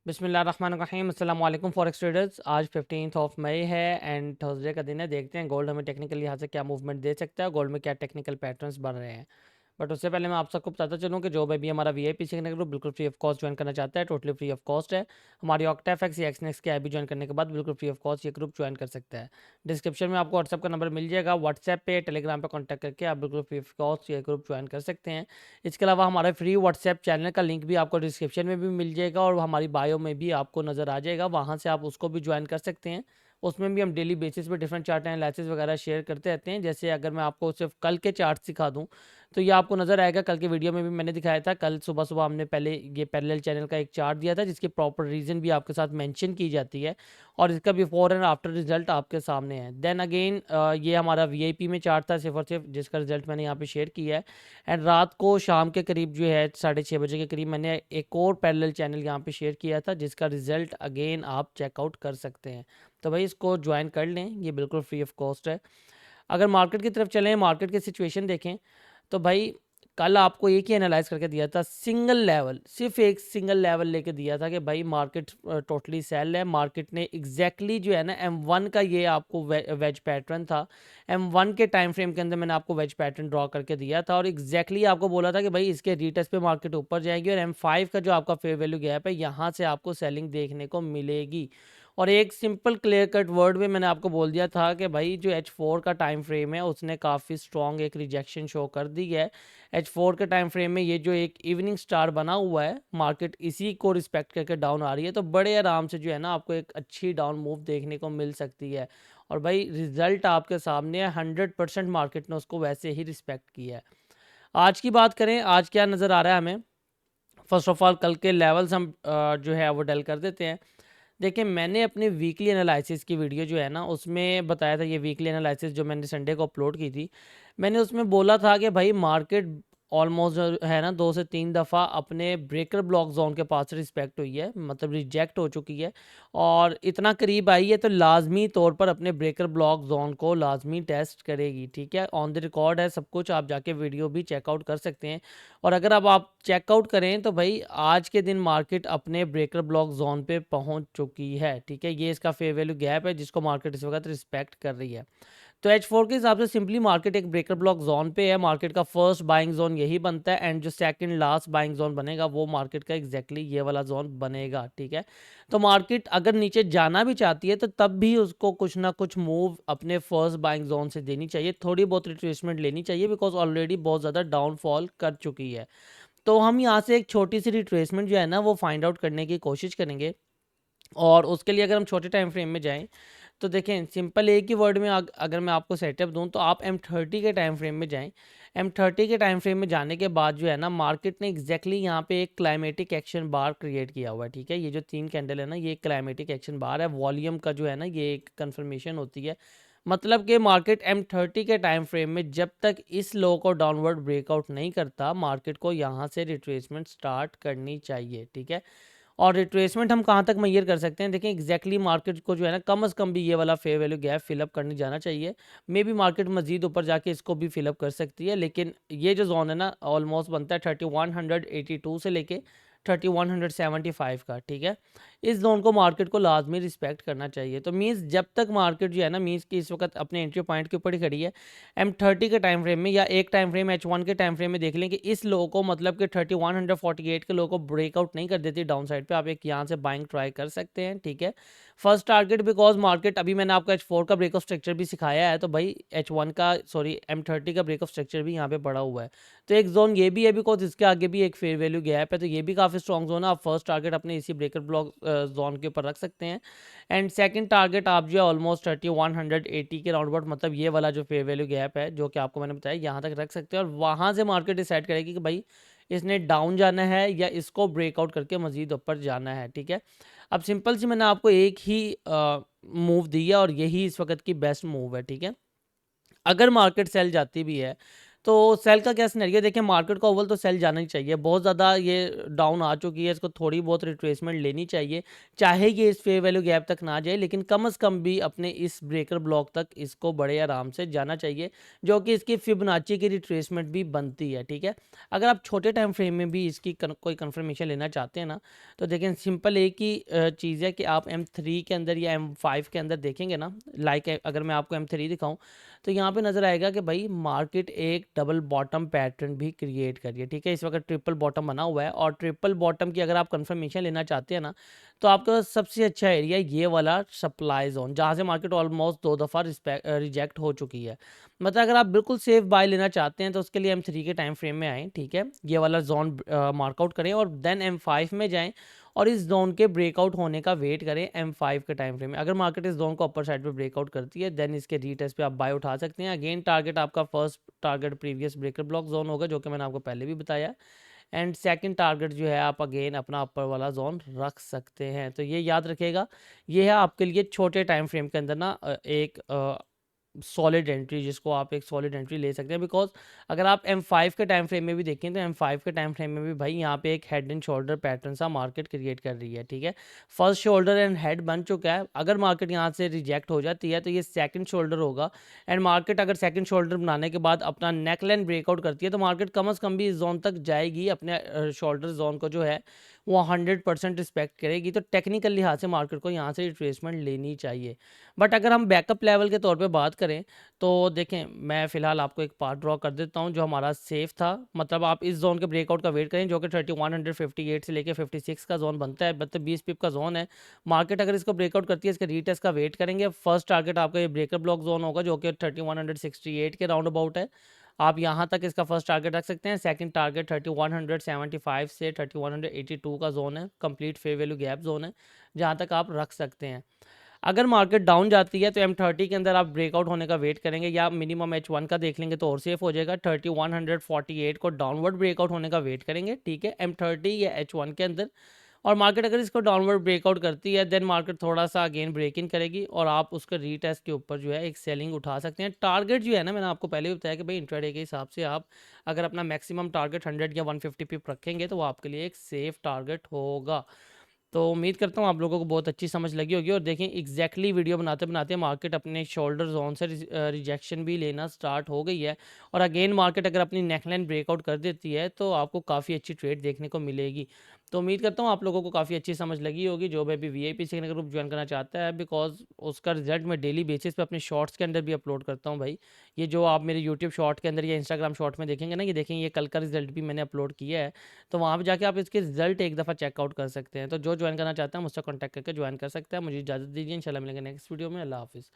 बिस्मिल्लाहिर्रहमानिर्रहीम अस्सलाम वालेकुम फॉरेक्स ट्रेडर्स। आज 15 मई है एंड थर्सडे का दिन है। देखते हैं गोल्ड हमें टेक्निकल लिहाज से क्या मूवमेंट दे सकता है, गोल्ड में क्या टेक्निकल पैटर्न्स बन रहे हैं। बट उससे पहले मैं आप सबको बताता चलूँ कि जो भी हमारा वीआईपी सीखने ग्रुप बिल्कुल फ्री ऑफ कॉस्ट ज्वाइन करना चाहता है, टोटली फ्री ऑफ कॉस्ट है। हमारी ऑक्टाफेक्स या एक्सनेक्स की ऐप ज्वाइन करने के बाद बिल्कुल फ्री ऑफ कॉस्ट ये ग्रुप ज्वाइन कर सकता है। डिस्क्रिप्शन में आपको व्हाट्सएप का नंबर मिल जाएगा, व्हाट्सएप पे टेलीग्राम पे कॉन्टैक्ट करके आप बिल्कुल फ्री ऑफ कॉस्ट ये ग्रुप ज्वाइन कर सकते हैं। इसके अलावा हमारे फ्री व्हाट्सएप चैनल का लिंक भी आपको डिस्क्रिप्शन में भी मिल जाएगा और हमारी बायो में भी आपको नज़र आ जाएगा, वहाँ से आप उसको भी ज्वाइन कर सकते हैं। उसमें भी हम डेली बेसिस पे डिफरेंट चार्ट एनालिसिस वगैरह शेयर करते रहते हैं। जैसे अगर मैं आपको सिर्फ कल के चार्ट सिखा दूं तो ये आपको नज़र आएगा। कल के वीडियो में भी मैंने दिखाया था, कल सुबह सुबह हमने पहले ये पैरेलल चैनल का एक चार्ट दिया था जिसकी प्रॉपर रीज़न भी आपके साथ मेंशन की जाती है और इसका बिफोर एंड आफ्टर रिजल्ट आपके सामने है। देन अगेन ये हमारा वीआईपी में चार्ट था सिर्फ और सिर्फ, जिसका रिजल्ट मैंने यहाँ पे शेयर किया है। एंड रात को शाम के करीब जो है 6:30 बजे के करीब मैंने एक और पैरेलल चैनल यहाँ पे शेयर किया था जिसका रिजल्ट अगेन आप चेकआउट कर सकते हैं। तो भाई इसको ज्वाइन कर लें, ये बिल्कुल फ्री ऑफ कॉस्ट है। अगर मार्केट की तरफ चलें, मार्केट की सिचुएशन देखें तो भाई कल आपको एक ही एनालाइज करके दिया था, सिंगल लेवल, सिर्फ एक सिंगल लेवल लेके दिया था कि भाई मार्केट टोटली सेल है। मार्केट ने एग्जैक्टली जो है ना M1 का ये आपको वेज पैटर्न था, M1 के टाइम फ्रेम के अंदर मैंने आपको वेज पैटर्न ड्रॉ करके दिया था और एग्जैक्टली आपको बोला था कि भाई इसके रीटेस्ट पे मार्केट ऊपर जाएगी और M5 का जो आपका फेयर वैल्यू गैप है यहाँ से आपको सेलिंग देखने को मिलेगी। और एक सिंपल क्लियर कट वर्ड में मैंने आपको बोल दिया था कि भाई जो H4 का टाइम फ्रेम है उसने काफ़ी स्ट्रॉन्ग एक रिजेक्शन शो कर दी है। H4 के टाइम फ्रेम में ये जो एक इवनिंग स्टार बना हुआ है, मार्केट इसी को रिस्पेक्ट करके डाउन आ रही है, तो बड़े आराम से जो है ना आपको एक अच्छी डाउन मूव देखने को मिल सकती है। और भाई रिजल्ट आपके सामने है, 100% मार्केट ने उसको वैसे ही रिस्पेक्ट किया है। आज की बात करें, आज क्या नज़र आ रहा है हमें। फर्स्ट ऑफ ऑल कल के लेवल्स हम जो है वो डल कर देते हैं। देखिए मैंने अपने वीकली एनालिसिस की वीडियो जो है ना उसमें बताया था, ये वीकली एनालिसिस जो मैंने संडे को अपलोड की थी, मैंने उसमें बोला था कि भाई मार्केट ऑलमोस्ट है ना 2 से 3 दफ़ा अपने ब्रेकर ब्लॉक जोन के पास रिस्पेक्ट हुई है, मतलब रिजेक्ट हो चुकी है और इतना करीब आई है तो लाजमी तौर पर अपने ब्रेकर ब्लॉक जोन को लाजमी टेस्ट करेगी। ठीक है, ऑन द रिकॉर्ड है सब कुछ, आप जाके वीडियो भी चेकआउट कर सकते हैं। और अगर अब आप चेकआउट करें तो भाई आज के दिन मार्केट अपने ब्रेकर ब्लॉक जोन पे पहुंच चुकी है। ठीक है, ये इसका फेयर वैल्यू गैप है जिसको मार्केट इस वक्त रिस्पेक्ट कर रही है। तो H4 के हिसाब से सिंपली मार्केट एक ब्रेकर ब्लॉक जोन पे है, मार्केट का फर्स्ट बाइंग जोन यही बनता है एंड जो सेकंड लास्ट बाइंग जोन बनेगा वो मार्केट का एग्जैक्टली ये वाला जोन बनेगा। ठीक है, तो मार्केट अगर नीचे जाना भी चाहती है तो तब भी उसको कुछ ना कुछ मूव अपने फर्स्ट बाइंग जोन से देनी चाहिए, थोड़ी बहुत रिट्रेसमेंट लेनी चाहिए बिकॉज ऑलरेडी बहुत ज़्यादा डाउनफॉल कर चुकी है। तो हम यहाँ से एक छोटी सी रिट्रेसमेंट जो है ना वो फाइंड आउट करने की कोशिश करेंगे और उसके लिए अगर हम छोटे टाइम फ्रेम में जाएं तो देखें सिंपल एक ही वर्ड में अगर मैं आपको सेटअप दूं तो आप M30 के टाइम फ्रेम में जाएं। M30 के टाइम फ्रेम में जाने के बाद जो है ना मार्केट ने एग्जैक्टली यहाँ पे एक क्लाइमेटिक एक्शन बार क्रिएट किया हुआ है। ठीक है, ये जो 3 कैंडल है ना ये क्लाइमेटिक एक्शन बार है, वॉल्यूम का जो है ना ये एक कन्फर्मेशन होती है। मतलब कि मार्केट M30 के टाइम फ्रेम में जब तक इस लो को डाउनवर्ड ब्रेकआउट नहीं करता मार्केट को यहाँ से रिट्रेसमेंट स्टार्ट करनी चाहिए। ठीक है, और रिट्रेसमेंट हम कहाँ तक मेजर कर सकते हैं, देखें एग्जैक्टली मार्केट को जो है ना कम से कम भी ये वाला फेयर वैल्यू गैप फिलअप करने जाना चाहिए। मे बी मार्केट मजीद ऊपर जाके इसको भी फिलअप कर सकती है, लेकिन ये जो जोन है ना ऑलमोस्ट बनता है 3182 से लेके 3175 का। ठीक है, इस जोन को मार्केट को लाजमी रिस्पेक्ट करना चाहिए। तो मीन्स जब तक मार्केट जो है ना मीन्स कि इस वक्त अपने एंट्री पॉइंट के ऊपर ही खड़ी है M30 के टाइम फ्रेम में या एक टाइम फ्रेम H1 के टाइम फ्रेम में देख लें कि इस लो को मतलब कि 3148 के लो को ब्रेकआउट नहीं कर देती डाउन साइड पे, आप एक यहाँ से बाइंग ट्राई कर सकते हैं। ठीक है, फर्स्ट टारगेट बिकॉज मार्केट अभी मैंने आपको H4 का ब्रेक ऑफ स्ट्रक्चर भी सिखाया है तो भाई H1 का सॉरी M30 का ब्रेक ऑफ स्ट्रक्चर भी यहाँ पे पड़ा हुआ है। तो एक जोन ये भी है बिकॉज इसके आगे भी एक फेयर वैल्यू गैप है, तो ये भी काफ़ी स्ट्रॉन्ग जोन है। आप फर्स्ट टारगेट अपने इसी ब्रेकर ब्लॉक जोन के ऊपर रख सकते हैं एंड सेकंड टारगेट आप जो है ऑलमोस्ट 3180 के राउंड अबाउट, मतलब ये वाला जो फेयर वैल्यू गैप है जो कि आपको मैंने बताया यहाँ तक रख सकते हैं और वहाँ से मार्केट डिसाइड करेगी कि भाई इसने डाउन जाना है या इसको ब्रेकआउट करके मजीद ऊपर जाना है। ठीक है, अब सिंपल सी मैंने आपको एक ही मूव दी है और यही इस वक्त की बेस्ट मूव है। ठीक है, अगर मार्केट सेल जाती भी है तो सेल का क्या सिनेरियो देखिए, मार्केट को ओवरऑल तो सेल जाना ही चाहिए, बहुत ज़्यादा ये डाउन आ चुकी है, इसको थोड़ी बहुत रिट्रेसमेंट लेनी चाहिए, चाहे ये इस फेयर वैल्यू गैप तक ना जाए, लेकिन कम से कम भी अपने इस ब्रेकर ब्लॉक तक इसको बड़े आराम से जाना चाहिए, जो कि इसकी फिबोनाची की रिट्रेसमेंट भी बनती है। ठीक है, अगर आप छोटे टाइम फ्रेम में भी इसकी कोई कंफर्मेशन लेना चाहते हैं ना, तो देखें सिंपल एक ही चीज़ है कि आप M3 के अंदर या M5 के अंदर देखेंगे ना, लाइक अगर मैं आपको M3 दिखाऊं, तो यहाँ पे नज़र आएगा कि भाई मार्केट एक डबल बॉटम पैटर्न भी क्रिएट करिए। ठीक है, इस वक्त ट्रिपल बॉटम बना हुआ है, और ट्रिपल बॉटम की अगर आप कंफर्मेशन लेना चाहते हैं ना, तो आपके पास सबसे अच्छा एरिया ये वाला सप्लाई जोन, जहाँ से मार्केट ऑलमोस्ट 2 दफ़ा रिजेक्ट हो चुकी है। मतलब अगर आप बिल्कुल सेफ बाय लेना चाहते हैं तो उसके लिए M3 के टाइम फ्रेम में आएँ। ठीक है, ये वाला जोन मार्कआउट करें और देन M5 में जाएँ और इस जोन के ब्रेकआउट होने का वेट करें M5 के टाइम फ्रेम में। अगर मार्केट इस जोन को अपर साइड पे ब्रेकआउट करती है, देन इसके रीटेस्ट पे आप बाय उठा सकते हैं। अगेन टारगेट आपका first target previous breaker block zone होगा, जो कि मैंने आपको पहले भी बताया, एंड सेकंड टारगेट जो है आप अगेन अपना अपर वाला जोन रख सकते हैं। तो ये याद रखिएगा, ये है आपके लिए छोटे टाइम फ्रेम के अंदर ना एक सॉलिड एंट्री, जिसको आप एक सॉलिड एंट्री ले सकते हैं। बिकॉज अगर आप M5 के टाइम फ्रेम में भी देखें तो M5 के टाइम फ्रेम में भी भाई यहाँ पे एक हेड एंड शोल्डर पैटर्न सा मार्केट क्रिएट कर रही है। ठीक है, फर्स्ट शोल्डर एंड हेड बन चुका है, अगर मार्केट यहाँ से रिजेक्ट हो जाती है तो ये सेकंड शोल्डर होगा, एंड मार्केट अगर सेकंड शोल्डर बनाने के बाद अपना नेक लाइन ब्रेकआउट करती है तो मार्केट कम से कम भी इस जोन तक जाएगी, अपने शोल्डर जोन को जो है वो 100% रिस्पेक्ट करेगी। तो टेक्निकल लिहाज से मार्केट को यहाँ से रिट्रेसमेंट लेनी चाहिए। बट अगर हम बैकअप लेवल के तौर पे बात करें तो देखें, मैं फ़िलहाल आपको एक पार्ट ड्रॉ कर देता हूँ जो हमारा सेफ था। मतलब आप इस जोन के ब्रेकआउट का वेट करें, जो कि 3158 से लेके 56 का जोन बनता है, मतलब 20 पिप का जोन है। मार्केट अगर इसको ब्रेकआउट करती है, इसके रीटेस्ट का वेट करेंगे। फर्स्ट टारगेट आपका ये ब्रेकर ब्लॉक जोन होगा, जो कि 3168 के राउंड अबाउट है। आप यहाँ तक इसका फर्स्ट टारगेट रख सकते हैं। सेकंड टारगेट 3175 से 3182 का जोन है, complete fair value gap zone है, जहाँ तक आप रख सकते हैं। अगर मार्केट डाउन जाती है तो M30 के अंदर आप ब्रेकआउट होने का वेट करेंगे, या मिनिमम H1 का देख लेंगे तो और सेफ हो जाएगा। 3148 को डाउनवर्ड ब्रेकआउट होने का वेट करेंगे। ठीक है, M30 या H1 के अंदर, और मार्केट अगर इसको डाउनवर्ड ब्रेकआउट करती है, देन मार्केट थोड़ा सा अगेन ब्रेक इन करेगी और आप उसके रीटेस्ट के ऊपर जो है एक सेलिंग उठा सकते हैं। टारगेट जो है ना, मैंने आपको पहले भी बताया कि भाई इंट्राडे के हिसाब से आप अगर अपना मैक्सिमम टारगेट 100 या 150 पिप रखेंगे तो वो आपके लिए एक सेफ टारगेट होगा। तो उम्मीद करता हूँ आप लोगों को बहुत अच्छी समझ लगी होगी। और देखें एग्जैक्टली वीडियो बनाते बनाते मार्केट अपने शोल्डर जोन से रिजेक्शन भी लेना स्टार्ट हो गई है, और अगेन मार्केट अगर अपनी नेकलाइन ब्रेकआउट कर देती है तो आपको काफ़ी अच्छी ट्रेड देखने को मिलेगी। तो उम्मीद करता हूँ आप लोगों को काफ़ी अच्छी समझ लगी होगी। जो भी अभी VIP सीखने ग्रुप ज्वाइन करना चाहता है, बिकॉज उसका रिजल्ट मैं डेली बेसिस पे अपने शॉर्ट्स के अंदर भी अपलोड करता हूँ भाई। ये जो आप मेरे यूट्यूब शॉर्ट के अंदर या इंस्टाग्राम शॉर्ट में देखेंगे ना, ये देखेंगे ये कल का रिजल्ट भी मैंने अपलोड किया है, तो वहाँ पे जाके आप इसके रिजल्ट एक दफ़ा चेकआउट कर सकते हैं। तो जो ज्वाइन करना चाहते हैं मुझसे कॉन्टैक्ट करके ज्वाइन कर सकते हैं। मुझे इजाज़त दीजिए, इंशाल्लाह मिलेंगे नेक्स्ट वीडियो में। अल्लाह हाफिज़।